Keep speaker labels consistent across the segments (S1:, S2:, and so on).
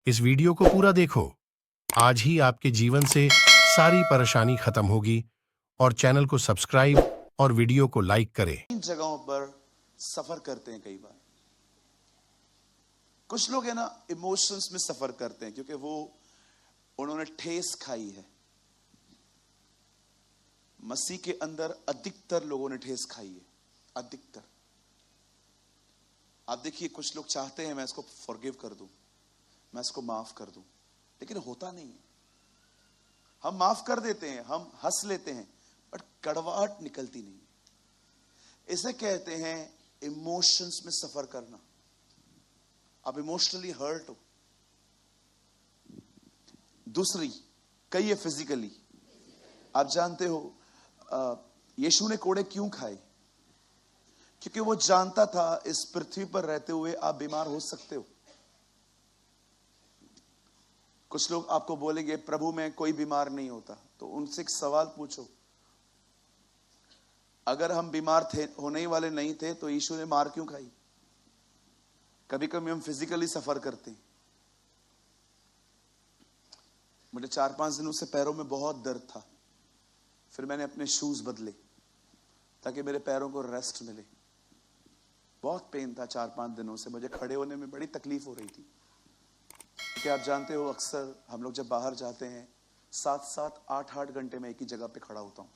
S1: इस वीडियो को पूरा देखो। आज ही आपके जीवन से सारी परेशानी खत्म होगी। और चैनल को सब्सक्राइब और वीडियो को लाइक करें।
S2: इन जगहों पर सफर करते हैं। कई बार कुछ लोग है ना, इमोशंस में सफर करते हैं क्योंकि उन्होंने ठेस खाई है। मसीह के अंदर अधिकतर लोगों ने ठेस खाई है, अधिकतर। आप देखिए, कुछ लोग चाहते हैं मैं इसको फॉरगिव कर दूं, मैं इसको माफ कर दूं, लेकिन होता नहीं है। हम माफ कर देते हैं, हम हंस लेते हैं, बट कड़वाहट निकलती नहीं। इसे कहते हैं इमोशंस में सफर करना। आप इमोशनली हर्ट हो। दूसरी कई है फिजिकली। आप जानते हो यीशु ने कोड़े क्यों खाए? क्योंकि वो जानता था इस पृथ्वी पर रहते हुए आप बीमार हो सकते हो। कुछ लोग आपको बोलेंगे प्रभु में कोई बीमार नहीं होता, तो उनसे एक सवाल पूछो, अगर हम बीमार थे, होने वाले नहीं थे, तो यीशु ने मार क्यों खाई? कभी कभी हम फिजिकली सफर करते हैं। मुझे 4-5 दिनों से पैरों में बहुत दर्द था। फिर मैंने अपने शूज बदले ताकि मेरे पैरों को रेस्ट मिले। बहुत पेन था 4-5 दिनों से। मुझे खड़े होने में बड़ी तकलीफ हो रही थी, क्योंकि आप जानते हो अक्सर हम लोग जब बाहर जाते हैं 7-7, 8-8 घंटे में एक ही जगह पे खड़ा होता हूं।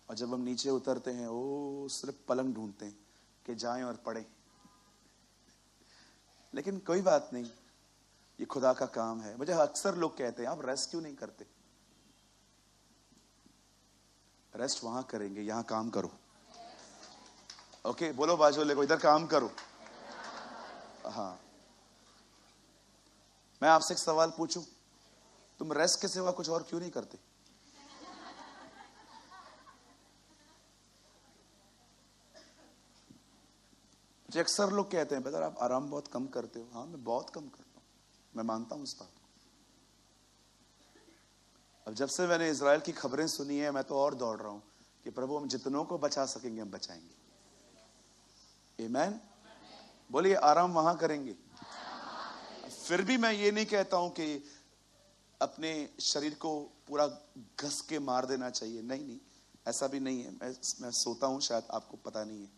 S2: और जब हम नीचे उतरते हैं सिर्फ पलंग ढूंढते हैं कि जाएं और पड़े। लेकिन कोई बात नहीं, ये खुदा का काम है। मुझे अक्सर लोग कहते हैं आप रेस्ट क्यों नहीं करते? रेस्ट वहां करेंगे, यहां काम करो। ओके, बोलो बाजू को, इधर काम करो। हाँ, मैं आपसे एक सवाल पूछूं, तुम रेस्ट के सिवा कुछ और क्यों नहीं करते? मुझे अक्सर लोग कहते हैं बेटा आप आराम बहुत कम करते हो। हाँ, मैं बहुत कम करता हूं, मैं मानता हूं इस बात को। अब जब से मैंने इजराइल की खबरें सुनी है, मैं तो और दौड़ रहा हूं कि प्रभु हम जितनों को बचा सकेंगे हम बचाएंगे। आमीन। बोलिए, आराम वहां करेंगे। फिर भी मैं ये नहीं कहता हूं कि अपने शरीर को पूरा घस के मार देना चाहिए। नहीं नहीं, ऐसा भी नहीं है। मैं सोता हूं, शायद आपको पता नहीं है।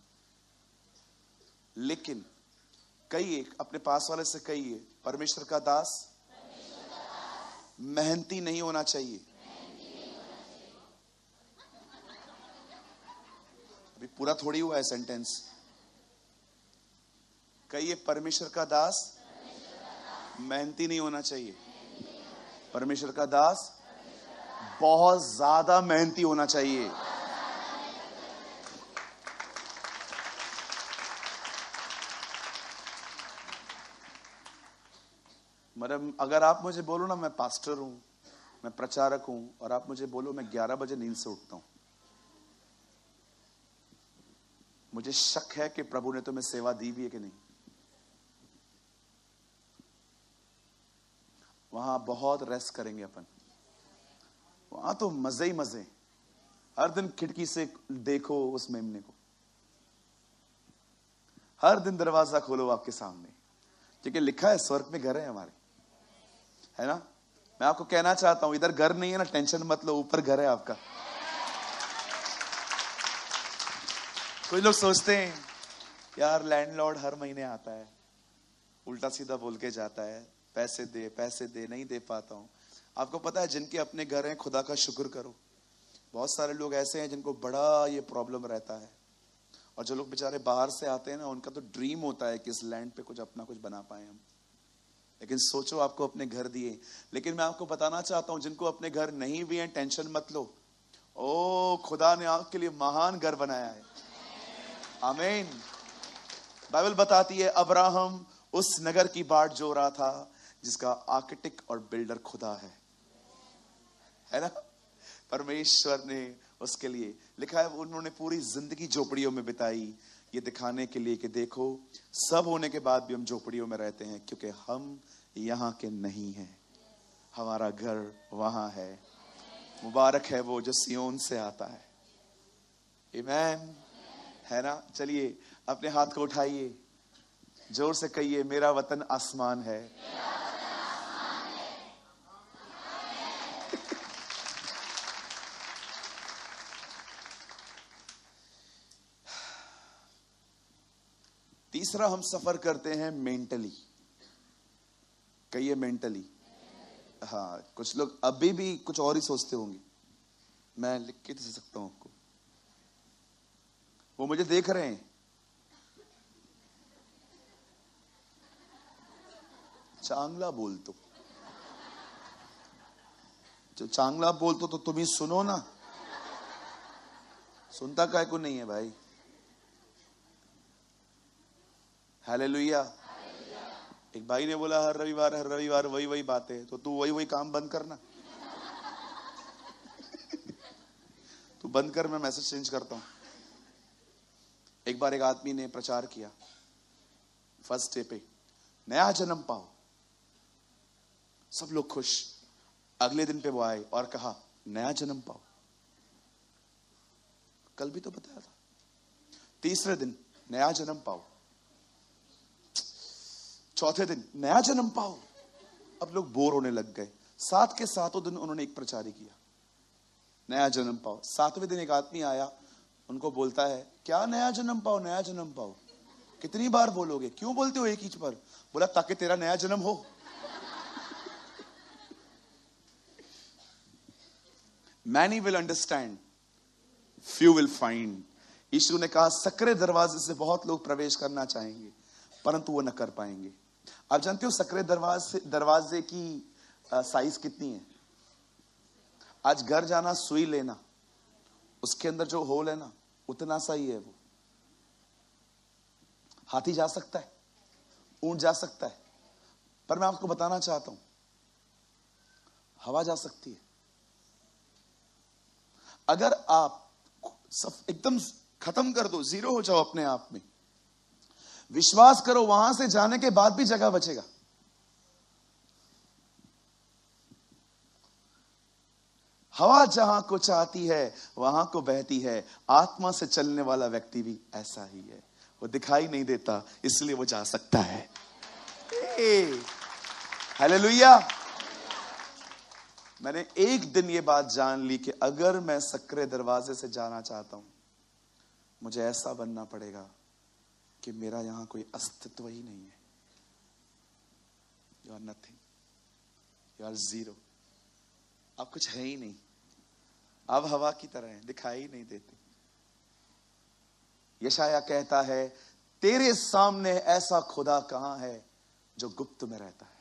S2: लेकिन कहिए अपने पास वाले से, कहिए परमेश्वर का दास मेहनती नहीं होना चाहिए। अभी पूरा थोड़ी हुआ है सेंटेंस। कहिए परमेश्वर का दास मेहनती नहीं होना चाहिए। परमेश्वर का दास बहुत ज्यादा मेहनती होना चाहिए। मतलब अगर आप मुझे बोलो ना, मैं पास्टर हूं, मैं प्रचारक हूं, और आप मुझे बोलो मैं 11 बजे नींद से उठता हूं, मुझे शक है कि प्रभु ने तुम्हें सेवा दी भी है कि नहीं। वहां बहुत रेस्ट करेंगे अपन। वहां तो मजे ही मजे। हर दिन खिड़की से देखो उस मेमने को, हर दिन दरवाजा खोलो आपके सामने, क्योंकि लिखा है स्वर्ग में घर है हमारे, है ना। मैं आपको कहना चाहता हूं, इधर घर नहीं है ना, टेंशन मत लो, ऊपर घर है आपका। कुछ लोग सोचते हैं यार लैंडलॉर्ड हर महीने आता है, उल्टा सीधा बोल के जाता है, पैसे दे पैसे दे, नहीं दे पाता हूं। आपको पता है जिनके अपने घर हैं, खुदा का शुक्र करो। बहुत सारे लोग ऐसे हैं जिनको बड़ा ये प्रॉब्लम रहता है। और जो लोग बेचारे बाहर से आते हैं ना, उनका तो ड्रीम होता है कि इस लैंड पे कुछ अपना कुछ बना पाए हम। लेकिन सोचो आपको अपने घर दिए। लेकिन मैं आपको बताना चाहता हूं, जिनको अपने घर नहीं भी हैं, टेंशन मत लो। खुदा ने आपके लिए महान घर बनाया है। आमीन। बाइबल बताती है अब्राहम उस नगर की बाट जो रहा था जिसका आर्किटेक्ट और बिल्डर खुदा है ना। परमेश्वर ने उसके लिए लिखा है, उन्होंने पूरी जिंदगी झोपड़ियों में बिताई, ये दिखाने के लिए कि देखो सब होने के बाद भी हम झोपड़ियों में रहते हैं, क्योंकि हम यहां के नहीं हैं, हमारा घर वहां है। मुबारक है वो जो सियोन से आता है। आमीन, है ना। चलिए अपने हाथ को उठाइए, जोर से कहिए, मेरा वतन आसमान है, तीसरा, हम सफर करते हैं मेंटली। कहिए मेंटली। हाँ, कुछ लोग अभी भी कुछ और ही सोचते होंगे, मैं लिख के दे सकता हूं आपको, वो मुझे देख रहे हैं। चांगला बोल तो, जो चांगला बोल तो तुम ही सुनो ना, सुनता काय को नहीं है भाई। हालेलुया। एक भाई ने बोला हर रविवार वही वही बातें, तो तू वही वही काम बंद करना। तू बंद कर, मैं मैसेज चेंज करता हूं। एक बार एक आदमी ने प्रचार किया, फर्स्ट डे पे, नया जन्म पाओ। सब लोग खुश। अगले दिन पे वो आए और कहा नया जन्म पाओ। कल भी तो बताया था। तीसरे दिन नया जन्म पाओ। चौथे दिन नया जन्म पाओ। अब लोग बोर होने लग गए। सात के सातों दिन उन्होंने एक प्रचार किया, नया जन्म पाओ। सातवें दिन एक आदमी आया, उनको बोलता है क्या नया जन्म पाओ, नया जन्म पाओ, कितनी बार बोलोगे, क्यों बोलते हो एक ही बार? बोला ताकि तेरा नया जन्म हो। Many will understand, few will find. यीशु ने कहा सकरे दरवाजे से बहुत लोग प्रवेश करना चाहेंगे, परंतु वो न कर पाएंगे। आप जानते हो सकरे दरवाजे की साइज कितनी है? आज घर जाना, सुई लेना, उसके अंदर जो होल है ना, उतना सा ही है वो। हाथी जा सकता है, ऊंट जा सकता है, पर मैं आपको बताना चाहता हूं, हवा जा सकती है। अगर आप सब एकदम खत्म कर दो, जीरो हो जाओ अपने आप में, विश्वास करो वहां से जाने के बाद भी जगह बचेगा। हवा जहां को चाहती है वहां को बहती है। आत्मा से चलने वाला व्यक्ति भी ऐसा ही है, वो दिखाई नहीं देता इसलिए वो जा सकता है। हालेलुया। मैंने एक दिन ये बात जान ली कि अगर मैं सकरे दरवाजे से जाना चाहता हूं, मुझे ऐसा बनना पड़ेगा कि मेरा यहां कोई अस्तित्व ही नहीं है। You are nothing, you are zero. आप कुछ है ही नहीं, आप हवा की तरह हैं, दिखाई नहीं देते। यशाया कहता है तेरे सामने ऐसा खुदा कहां है जो गुप्त में रहता है।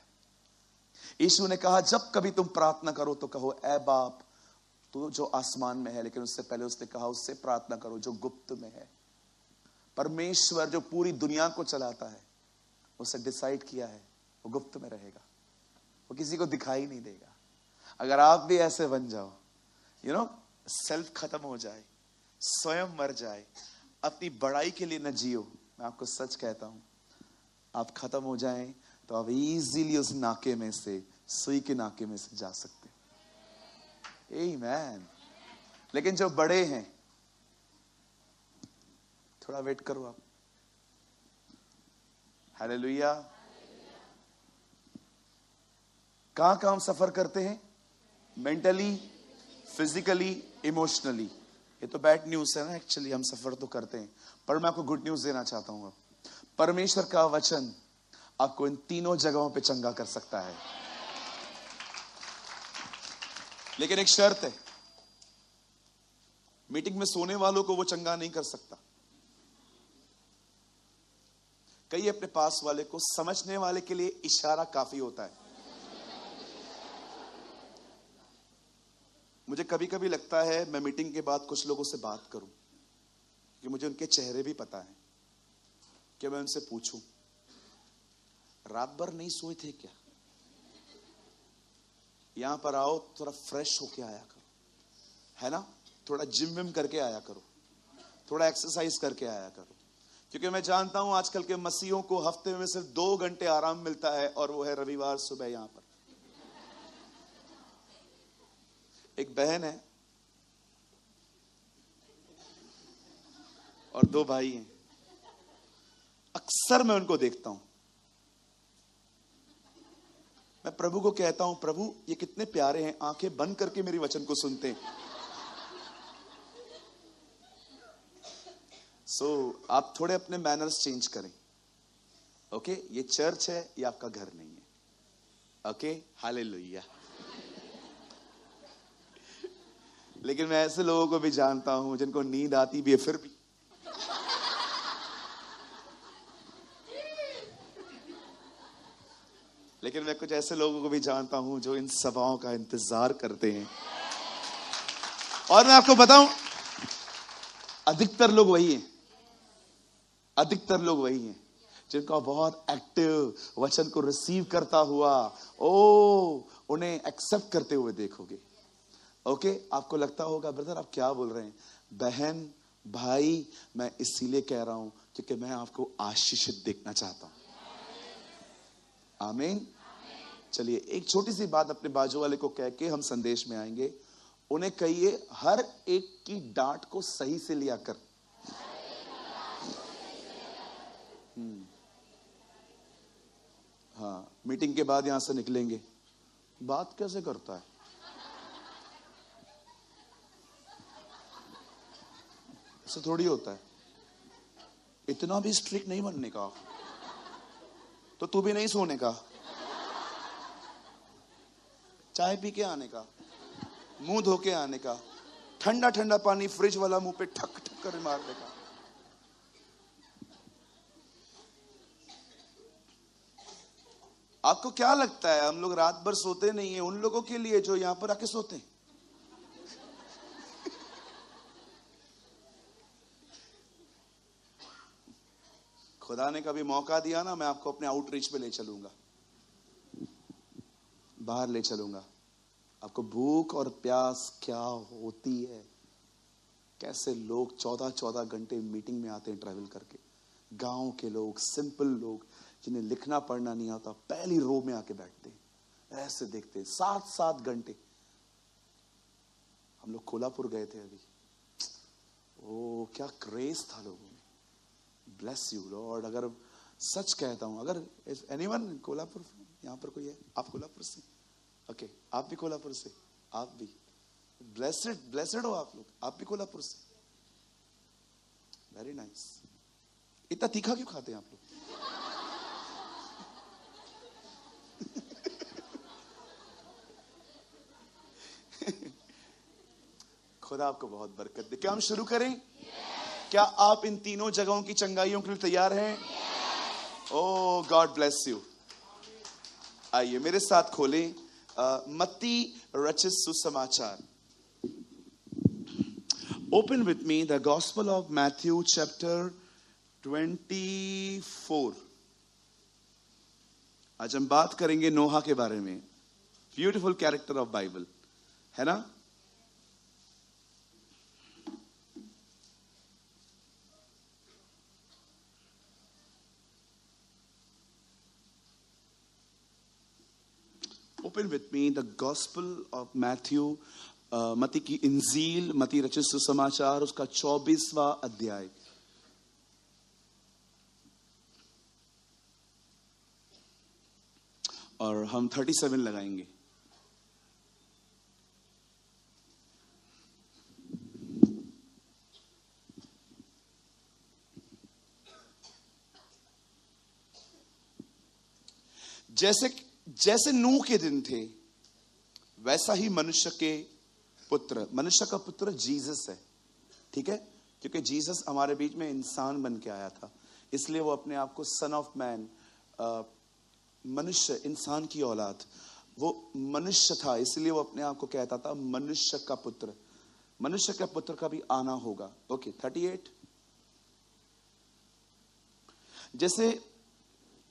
S2: यीशु ने कहा जब कभी तुम प्रार्थना करो तो कहो ऐ बाप तू जो आसमान में है, लेकिन उससे पहले उसने कहा उससे प्रार्थना करो जो गुप्त में है। परमेश्वर जो पूरी दुनिया को चलाता है, उसे डिसाइड किया है वो गुप्त में रहेगा, वो किसी को दिखाई नहीं देगा। अगर आप भी ऐसे बन जाओ, सेल्फ खत्म हो जाए, स्वयं मर जाए, अपनी बड़ाई के लिए न जियो, मैं आपको सच कहता हूं, आप खत्म हो जाएं तो आप इजीली उस नाके में से, सुई के नाके में से जा सकते हैं। आमीन। लेकिन जो बड़े हैं, थोड़ा वेट करो आप। हालेलुया। कहां कहां हम सफर करते हैं? Mentally, physically, emotionally. ये तो बैड न्यूज है ना, एक्चुअली हम सफर तो करते हैं, पर मैं आपको गुड न्यूज देना चाहता हूं। परमेश्वर का वचन आपको इन तीनों जगहों पे चंगा कर सकता है, लेकिन एक शर्त है, मीटिंग में सोने वालों को वो चंगा नहीं कर सकता। कहिए अपने पास वाले को, समझने वाले के लिए इशारा काफी होता है। मुझे कभी कभी लगता है मैं मीटिंग के बाद कुछ लोगों से बात करूं, कि मुझे उनके चेहरे भी पता है, कि मैं उनसे पूछूं रात भर नहीं सोए थे क्या? यहां पर आओ, थोड़ा फ्रेश होके आया करो, है ना, थोड़ा जिम विम करके आया करो, थोड़ा एक्सरसाइज करके आया करो। क्योंकि मैं जानता हूं आजकल के मसीहों को हफ्ते में सिर्फ 2 घंटे आराम मिलता है, और वो है रविवार सुबह। यहां पर एक बहन है और 2 भाई हैं। अक्सर मैं उनको देखता हूं, मैं प्रभु को कहता हूं प्रभु ये कितने प्यारे हैं, आंखें बंद करके मेरी वचन को सुनते हैं। आप थोड़े अपने मैनर्स चेंज करें। ओके, ये चर्च है, ये आपका घर नहीं है। Okay, hallelujah. लेकिन मैं ऐसे लोगों को भी जानता हूं जिनको नींद आती भी है फिर भी। लेकिन मैं कुछ ऐसे लोगों को भी जानता हूं जो इन सभाओं का इंतजार करते हैं। और मैं आपको बताऊं, अधिकतर लोग वही हैं, अधिकतर लोग वही हैं जिनका बहुत एक्टिव वचन को रिसीव करता हुआ उन्हें एक्सेप्ट करते हुए देखोगे। ओके, आपको लगता होगा ब्रदर आप क्या बोल रहे हैं। बहन भाई, मैं इसीलिए कह रहा हूं क्योंकि मैं आपको आशीषित देखना चाहता हूं। आमीन। चलिए एक छोटी सी बात अपने बाजू वाले को कह के हम संदेश में आएंगे। उन्हें कहिए, हर एक की डांट को सही से लिया कर। हाँ, मीटिंग के बाद यहां से निकलेंगे, बात कैसे करता है, ऐसे थोड़ी होता है। इतना भी स्ट्रिक्ट नहीं बनने का, तो तू भी नहीं सोने का, चाय पी के आने का, मुंह धो के आने का, ठंडा ठंडा पानी फ्रिज वाला मुंह पे ठक ठक कर मारने का। आपको क्या लगता है हम लोग रात भर सोते नहीं है उन लोगों के लिए जो यहां पर आके सोते हैं? खुदा ने कभी मौका दिया ना, मैं आपको अपने आउटरीच पे ले चलूंगा, बाहर ले चलूंगा। आपको भूख और प्यास क्या होती है, कैसे लोग 14-14 घंटे मीटिंग में आते हैं ट्रैवल करके। गांव के लोग, सिंपल लोग जिन्हें लिखना पढ़ना नहीं आता, पहली रो में आके बैठते हैं, ऐसे देखते हैं 7-7 घंटे। हम लोग कोल्हापुर गए थे अभी, ओ क्या क्रेज था लोगों में। Bless you Lord. अगर सच कहता हूं, अगर एनीवन कोल्हापुर, यहां पर कोई है, आप कोल्हापुर से? ओके, आप भी कोल्हापुर से, आप भी ब्लेसेड ब्लेसेड हो आप लोग, आप भी कोल्हापुर से। Very nice. इतना तीखा क्यों खाते हैं आप लोग? खुदा आपको बहुत बरकत दे। क्या हम शुरू करें? क्या आप इन तीनों जगहों की चंगाइयों के लिए तैयार हैं? ओ गॉड ब्लेस यू। आइए मेरे साथ खोलें मत्ती रचित सुसमाचार। Open with me the gospel of Matthew chapter 24। आज हम बात करेंगे नोहा के बारे में। ब्यूटीफुल कैरेक्टर ऑफ बाइबल, है ना? Open with me the Gospel of Matthew, मती की इंजील, मती रचित सुसमाचार, उसका 24वां अध्याय। और हम 37 लगाएंगे। जैसे नूह के दिन थे, वैसा ही मनुष्य का पुत्र जीसस है। ठीक है, क्योंकि जीसस हमारे बीच में इंसान बन के आया था, इसलिए वो अपने आप को सन ऑफ मैन, मनुष्य, इंसान की औलाद, वो मनुष्य था, इसलिए वो अपने आप को कहता था मनुष्य का पुत्र। मनुष्य का पुत्र का भी आना होगा। ओके 38।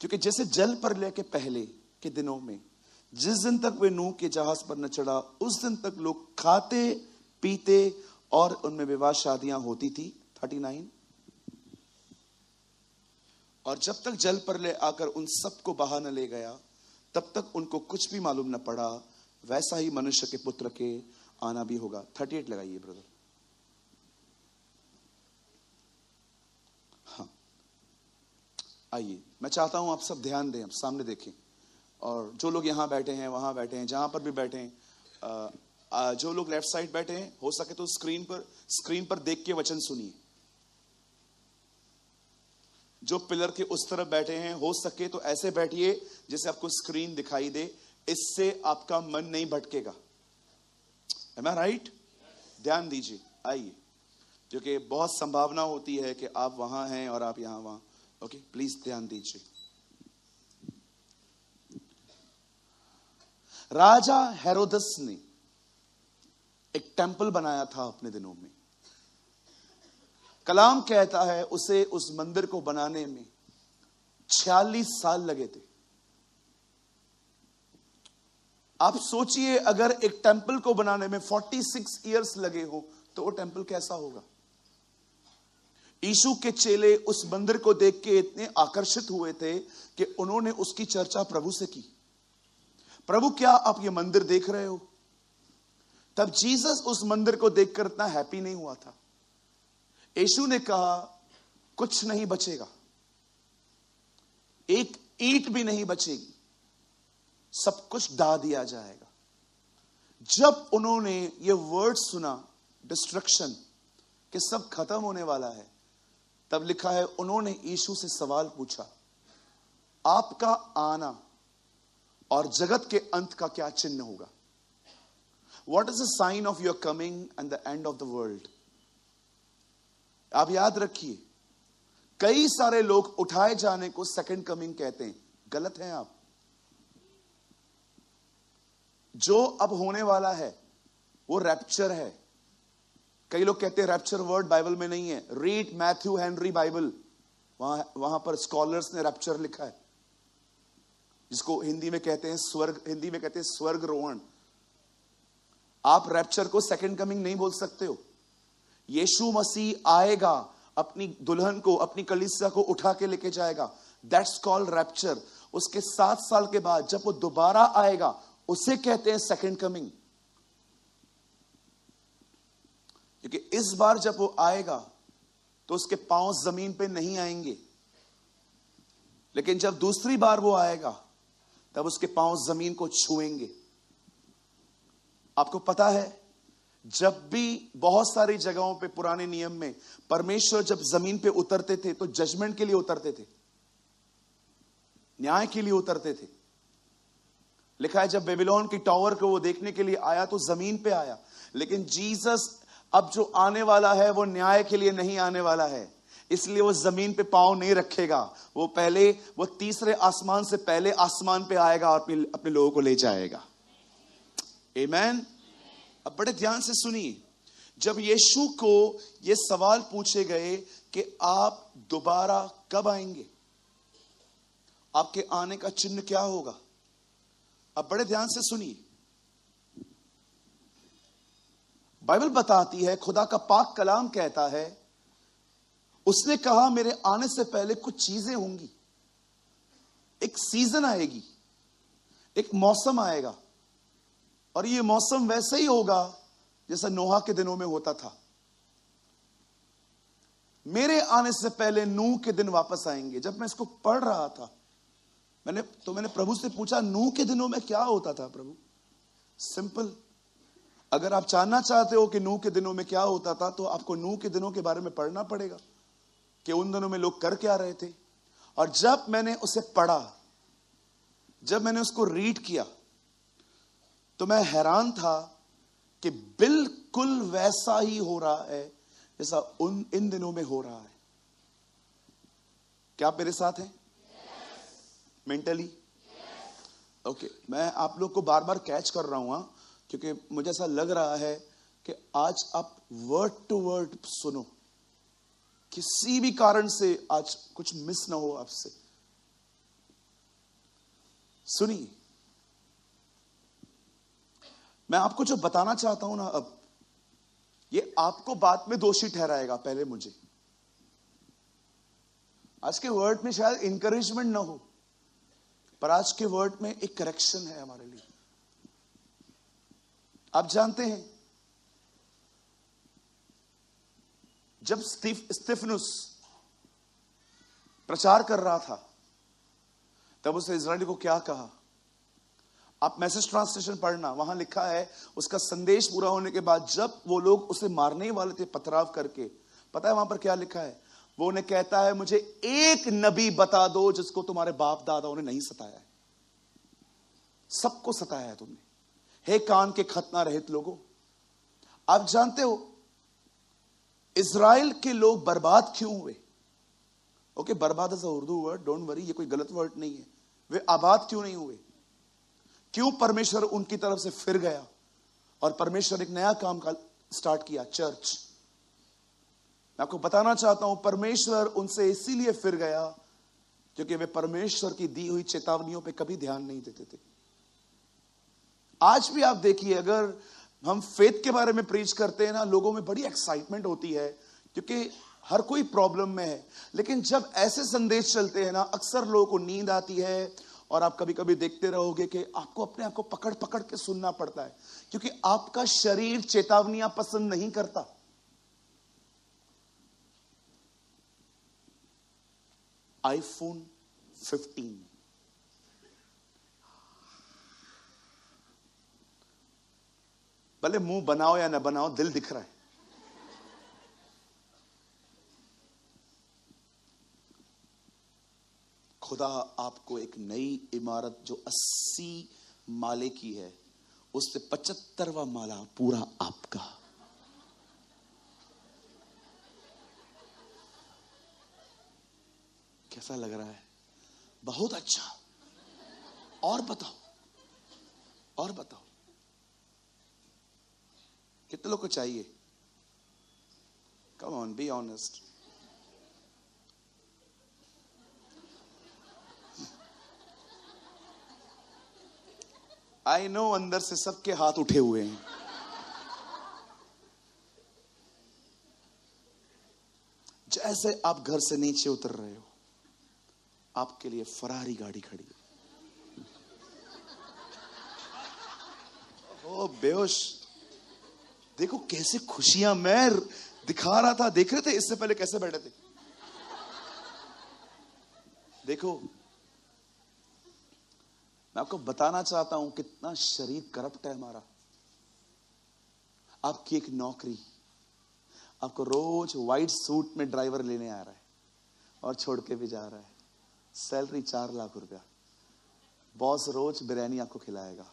S2: क्योंकि जैसे जल प्रलय के पहले के दिनों में जिस दिन तक वे नूह के जहाज पर न चढ़ा, उस दिन तक लोग खाते पीते और उनमें विवाह शादियां होती थी। 39। और जब तक जल प्रलय आकर उन सबको बहा न ले गया, तब तक उनको कुछ भी मालूम न पड़ा। वैसा ही मनुष्य के पुत्र के आना भी होगा। 38 लगाइए ब्रदर। हाँ, आइए, मैं चाहता हूं आप सब ध्यान दें, आप सामने देखें। और जो लोग यहां बैठे हैं, वहां बैठे हैं, जहां पर भी बैठे हैं, जो लोग लेफ्ट साइड बैठे हैं, हो सके तो स्क्रीन पर देख के वचन सुनिए। जो पिलर के उस तरफ बैठे हैं, हो सके तो ऐसे बैठिए जैसे आपको स्क्रीन दिखाई दे, इससे आपका मन नहीं भटकेगा। Am I right? ध्यान दीजिए, आइए, क्योंकि बहुत संभावना होती है कि आप वहां हैं और आप यहां वहां। ओके, प्लीज ध्यान दीजिए। राजा हेरोदस ने एक टेंपल बनाया था अपने दिनों में। कलाम कहता है उसे, उस मंदिर को बनाने में 46 साल लगे थे। आप सोचिए, अगर एक टेंपल को बनाने में 46 इयर्स लगे हो तो वो टेंपल कैसा होगा। यीशु के चेले उस मंदिर को देख के इतने आकर्षित हुए थे कि उन्होंने उसकी चर्चा प्रभु से की। प्रभु, क्या आप ये मंदिर देख रहे हो? तब जीसस उस मंदिर को देखकर इतना हैप्पी नहीं हुआ था। यीशु ने कहा, कुछ नहीं बचेगा, एक ईंट भी नहीं बचेगी, सब कुछ ढा दिया जाएगा। जब उन्होंने ये वर्ड सुना, डिस्ट्रक्शन, कि सब खत्म होने वाला है, तब लिखा है उन्होंने यीशु से सवाल पूछा, आपका आना और जगत के अंत का क्या चिन्ह होगा? What is the sign of your coming and the end of the world? आप याद रखिए, कई सारे लोग उठाए जाने को सेकंड कमिंग कहते हैं। गलत हैं आप। जो अब होने वाला है वो रैप्चर है। कई लोग कहते हैं रैप्चर वर्ड बाइबल में नहीं है। रीड मैथ्यू हेनरी बाइबल, वहां पर स्कॉलर्स ने रैप्चर लिखा है, जिसको हिंदी में कहते हैं स्वर्ग रोहण। आप रैप्चर को सेकंड कमिंग नहीं बोल सकते हो। यीशु मसीह आएगा, अपनी दुल्हन को, अपनी कलीसिया को उठा के लेके जाएगा, दैट्स कॉल्ड रैप्चर। उसके 7 साल के बाद जब वो दोबारा आएगा, उसे कहते हैं सेकंड कमिंग। क्योंकि इस बार जब वो आएगा तो उसके पांव जमीन पे नहीं आएंगे, लेकिन जब दूसरी बार वो आएगा तब उसके पांव जमीन को छुएंगे। आपको पता है, जब भी बहुत सारी जगहों पे पुराने नियम में परमेश्वर जब जमीन पे उतरते थे तो जजमेंट के लिए उतरते थे, न्याय के लिए उतरते थे। लिखा है जब बेबीलोन की टावर को वो देखने के लिए आया तो जमीन पे आया। लेकिन जीसस अब जो आने वाला है वो न्याय के लिए नहीं आने वाला है, इसलिए वो जमीन पे पांव नहीं रखेगा। वो तीसरे आसमान से पहले आसमान पे आएगा और अपने लोगों को ले जाएगा। आमीन। अब बड़े ध्यान से सुनिए, जब यीशु को ये सवाल पूछे गए कि आप दोबारा कब आएंगे, आपके आने का चिन्ह क्या होगा, अब बड़े ध्यान से सुनिए। बाइबल बताती है, खुदा का पाक कलाम कहता है, उसने कहा मेरे आने से पहले कुछ चीजें होंगी। एक सीजन आएगी, एक मौसम आएगा, और ये मौसम वैसे ही होगा जैसा नोहा के दिनों में होता था। मेरे आने से पहले नूह के दिन वापस आएंगे। जब मैं इसको पढ़ रहा था, मैंने प्रभु से पूछा, नूह के दिनों में क्या होता था प्रभु? सिंपल, अगर आप जानना चाहते हो कि नूह के दिनों में क्या होता था, तो आपको नूह के दिनों के बारे में पढ़ना पड़ेगा कि उन दिनों में लोग कर क्या रहे थे। और जब मैंने उसे पढ़ा, जब मैंने उसको रीड किया, तो मैं हैरान था कि बिल्कुल वैसा ही हो रहा है जैसा इन दिनों में हो रहा है। क्या आप मेरे साथ हैं? मेंटली? ओके, मैं आप लोग को बार बार कैच कर रहा हूं, क्योंकि मुझे ऐसा लग रहा है कि आज आप वर्ड टू वर्ड सुनो, किसी भी कारण से आज कुछ मिस ना हो आपसे। सुनिए, मैं आपको जो बताना चाहता हूं ना, अब ये आपको बाद में दोषी ठहराएगा, पहले मुझे। आज के वर्ड में शायद इंकरेजमेंट ना हो, पर आज के वर्ड में एक करेक्शन है हमारे लिए। आप जानते हैं, जब स्तिफनुस प्रचार कर रहा था, तब उसे इजरायली को क्या कहा? आप मैसेज ट्रांसलेशन पढ़ना, वहां लिखा है, उसका संदेश पूरा होने के बाद जब वो लोग उसे मारने वाले थे पथराव करके, पता है वहां पर क्या लिखा है? वो उन्हें कहता है, मुझे एक नबी बता दो जिसको तुम्हारे बाप दादाओं ने नहीं सताया है। सबको सताया है तुमने, हे कान के खतना रहित लोगों। आप जानते हो इज़राइल के लोग बर्बाद क्यों हुए? ओके, बर्बाद is Urdu word, don't worry, ये कोई गलत वर्ड नहीं है। वे आबाद क्यों नहीं हुए? क्यों परमेश्वर उनकी तरफ से फिर गया और परमेश्वर एक नया काम का स्टार्ट किया, चर्च। मैं आपको बताना चाहता हूं, परमेश्वर उनसे इसीलिए फिर गया क्योंकि वे परमेश्वर की दी हुई चेतावनियों पे कभी ध्यान नहीं देते थे। आज भी आप देखिए, अगर हम फेथ के बारे में प्रीच करते हैं ना, लोगों में बड़ी एक्साइटमेंट होती है क्योंकि हर कोई प्रॉब्लम में है। लेकिन जब ऐसे संदेश चलते हैं ना, अक्सर लोगों को नींद आती है और आप कभी कभी देखते रहोगे कि आपको अपने आप को पकड़ पकड़ के सुनना पड़ता है क्योंकि आपका शरीर चेतावनियां पसंद नहीं करता। आईफोन 15, भले मुंह बनाओ या ना बनाओ, दिल दिख रहा है। खुदा आपको एक नई इमारत जो 80 माले की है, उससे 75वां माला पूरा आपका। कैसा लग रहा है? बहुत अच्छा। और बताओ, और बताओ, कितने लोग को चाहिए? Come on, be honest. I know अंदर से सबके हाथ उठे हुए हैं। जैसे आप घर से नीचे उतर रहे हो, आपके लिए फरारी गाड़ी खड़ी है। ओ बेहोश, देखो कैसे खुशियां मैं दिखा रहा था। देख रहे थे इससे पहले कैसे बैठे थे? देखो, मैं आपको बताना चाहता हूं कितना शरीर करप्ट है हमारा। आपकी एक नौकरी आपको रोज व्हाइट सूट में ड्राइवर लेने आ रहा है और छोड़ के भी जा रहा है। सैलरी 4 लाख रुपया, बॉस रोज बिरयानी आपको खिलाएगा।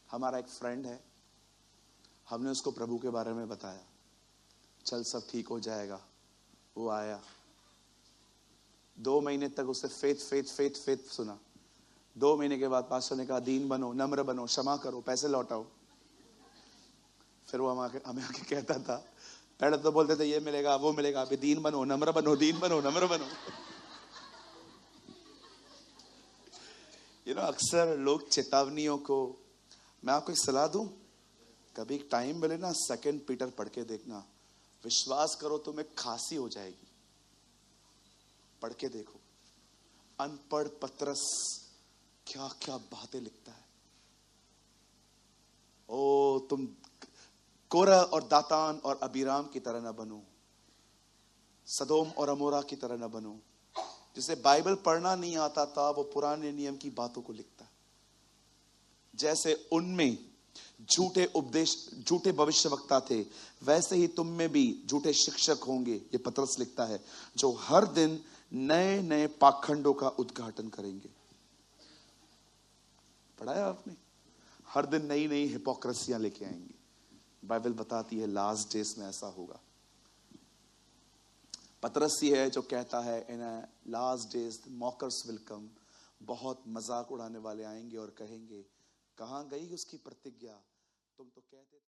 S2: हमारा एक फ्रेंड है, हमने उसको प्रभु के बारे में बताया, चल सब ठीक हो जाएगा। वो आया, 2 महीने तक उससे फेथ फेथ फेथ फेथ सुना। 2 महीने के बाद पास्टर ने कहा, दीन बनो, नम्र बनो, क्षमा करो, पैसे लौटाओ। फिर वो हमें आके कहता था, पहले तो बोलते थे ये मिलेगा वो मिलेगा, अभी दीन बनो, नम्र बनो, दीन बनो, नम्र बनो। अक्सर लोग चेतावनियों को, मैं आपको एक सलाह दूं, कभी टाइम मिले ना, 2 पीटर पढ़ के देखना। विश्वास करो तुम्हें खांसी हो जाएगी। पढ़ के देखो, अनपढ़ पतरस क्या क्या बातें लिखता है। ओ तुम कोरह और दातान और अबीराम की तरह न बनो, सदोम और अमोरा की तरह न बनो। जिसे बाइबल पढ़ना नहीं आता था वो पुराने नियम की बातों को लिखता। जैसे उनमें झूठे उपदेश, झूठे भविष्यवक्ता थे, वैसे ही तुम में भी झूठे शिक्षक होंगे, ये पतरस लिखता है, जो हर दिन नए नए पाखंडों का उद्घाटन करेंगे। पढ़ा है आपने? हर दिन नई नई हिपोक्रेसियां लेके आएंगे। बाइबल बताती है लास्ट डेज में ऐसा होगा। पतरस ही है जो कहता है, in last days mockers will come, बहुत मजाक उड़ाने वाले आएंगे और कहेंगे, कहां गई उसकी प्रतिज्ञा, तुम तो कहते